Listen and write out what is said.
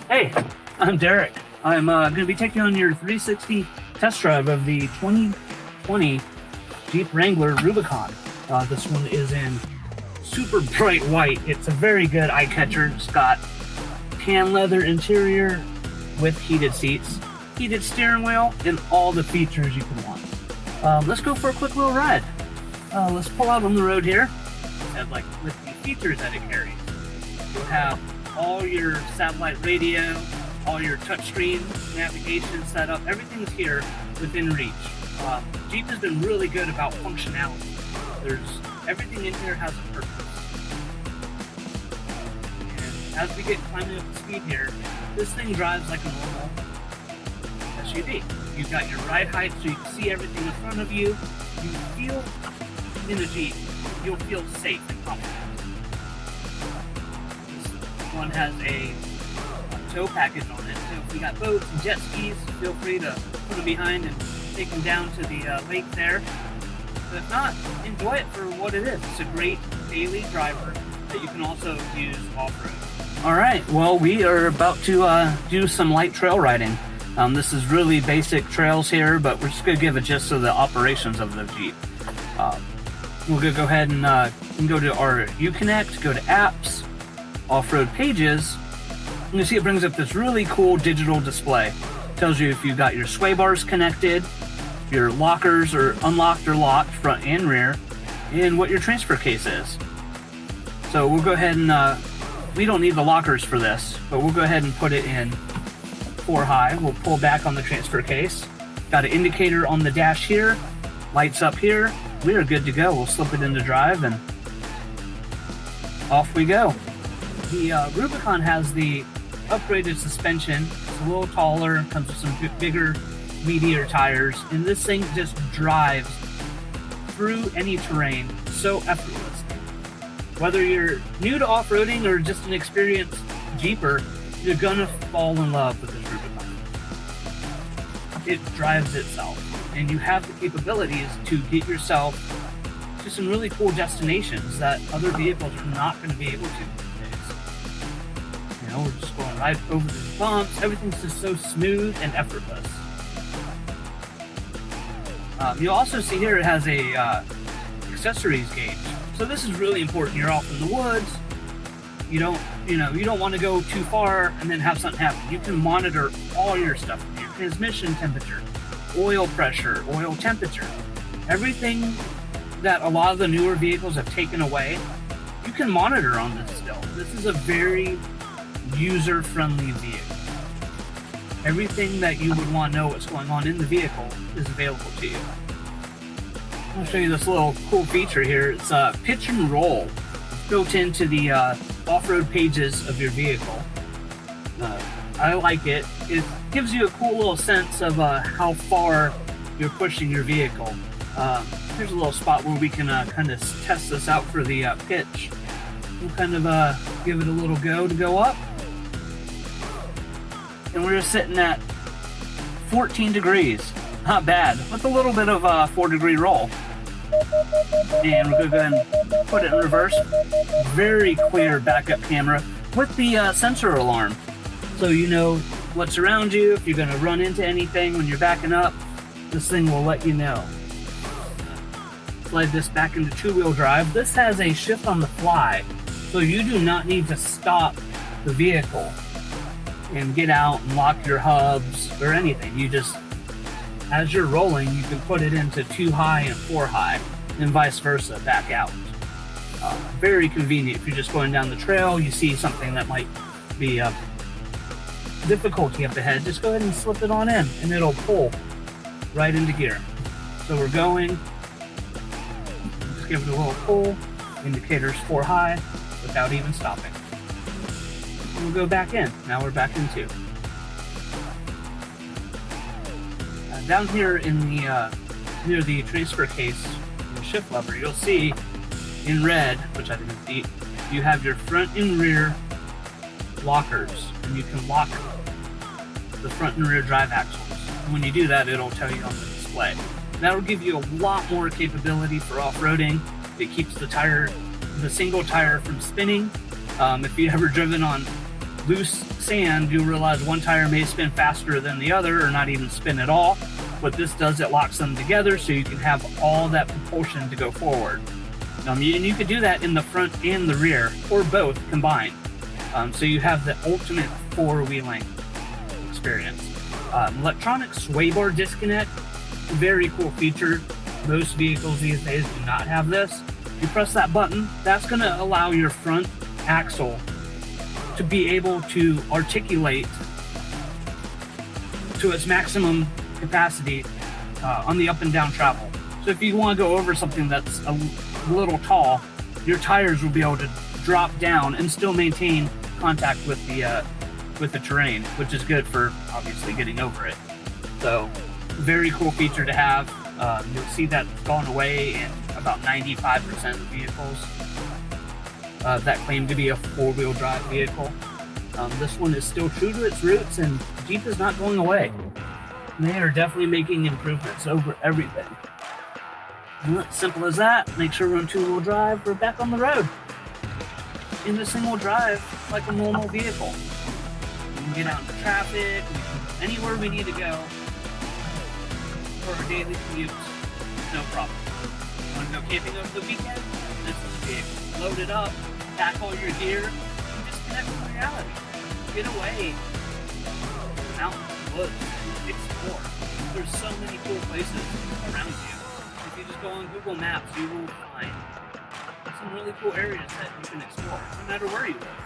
Hey, I'm Derek. I'm going to be taking on your 360 test drive of the 2020 Jeep Wrangler Rubicon. This one is in super bright white. It's a very good eye catcher. It's got tan leather interior with heated seats, heated steering wheel, and all the features you can want. Let's go for a quick little ride. Let's pull out on the road here. And like with the features that it carries, you'll have all your satellite radio, all your touchscreen navigation setup, everything's here within reach. Jeep has been really good about functionality. Everything in here has a purpose. And as we get climbing up the speed here, this thing drives like a normal SUV. You've got your ride height so you can see everything in front of you. You feel in a Jeep, you'll feel safe and confident. One has a tow package on it, so if you got boats and jet skis, feel free to put them behind and take them down to the lake there. But if not, enjoy it for what it is. It's a great daily driver that you can also use off-road. All right, well, we are about to do some light trail riding. This is really basic trails here, but we're just going to give a gist of the operations of the Jeep. We're going to go ahead and go to our Uconnect, go to apps, off-road pages, and you see it brings up this really cool digital display. It tells you if you've got your sway bars connected, your lockers are unlocked or locked, front and rear, and what your transfer case is. So we'll go ahead and, we don't need the lockers for this, but we'll go ahead and put it in 4 high. We'll pull back on the transfer case. Got an indicator on the dash here, lights up here. We are good to go. We'll slip it into drive and off we go. The Rubicon has the upgraded suspension. It's a little taller, comes with some bigger, meatier tires, and this thing just drives through any terrain so effortlessly. Whether you're new to off-roading or just an experienced Jeeper, you're gonna fall in love with this Rubicon. It drives itself, and you have the capabilities to get yourself to some really cool destinations that other vehicles are not going to be able to. We're just going right over the bumps. Everything's just so smooth and effortless. You'll also see here it has a accessories gauge. So this is really important. You're off in the woods. You don't want to go too far and then have something happen. You can monitor all your stuff: your transmission temperature, oil pressure, oil temperature, everything that a lot of the newer vehicles have taken away. You can monitor on this still. This is a very user-friendly vehicle. Everything that you would want to know what's going on in the vehicle is available to you. I'll show you this little cool feature here. It's pitch and roll. It's built into the off-road pages of your vehicle. I like it. It gives you a cool little sense of how far you're pushing your vehicle. Here's a little spot where we can kind of test this out for the pitch. We'll kind of give it a little go to go up. And we're just sitting at 14 degrees. Not bad, with a little bit of a 4-degree roll. And we're going to go ahead and put it in reverse. Very clear backup camera with the sensor alarm. So you know what's around you. If you're going to run into anything when you're backing up, this thing will let you know. Slide this back into 2-wheel drive. This has a shift on the fly, so you do not need to stop the vehicle and get out and lock your hubs or anything. You just, as you're rolling, you can put it into 2 high and 4 high, and vice versa, back out. Very convenient if you're just going down the trail, you see something that might be a difficulty up ahead, just go ahead and slip it on in, and it'll pull right into gear. So we're going, just give it a little pull, indicators 4 high, without even stopping. We'll go back in. Now we're back in 2. Down here in the near the transfer case and shift lever, you'll see in red, which I didn't see, you have your front and rear lockers, and you can lock the front and rear drive axles. And when you do that, it'll tell you on the display. That'll give you a lot more capability for off-roading. It keeps the single tire from spinning. If you've ever driven on loose sand, you'll realize one tire may spin faster than the other or not even spin at all. What this does, it locks them together so you can have all that propulsion to go forward. And you could do that in the front and the rear, or both combined. So you have the ultimate four-wheeling experience. Electronic sway bar disconnect, very cool feature. Most vehicles these days do not have this. You press that button, that's going to allow your front axle to be able to articulate to its maximum capacity on the up and down travel. So if you want to go over something that's a little tall, your tires will be able to drop down and still maintain contact with the terrain, which is good for obviously getting over it. So very cool feature to have. You'll see that's gone away in about 95% of vehicles that claim to be a four-wheel drive vehicle. This one is still true to its roots, and Jeep is not going away. They are definitely making improvements over everything. Well, simple as that. Make sure we're in two-wheel drive. We're back on the road in the single drive like a normal vehicle. We can get out into traffic. We can go anywhere we need to go for our daily commutes. No problem. Want to go camping over the weekend? This is the vehicle. Load it up, pack all your gear, and just connect with reality. Get away from the mountains, woods, and explore. There's so many cool places around you. If you just go on Google Maps, you will find some really cool areas that you can explore, no matter where you live.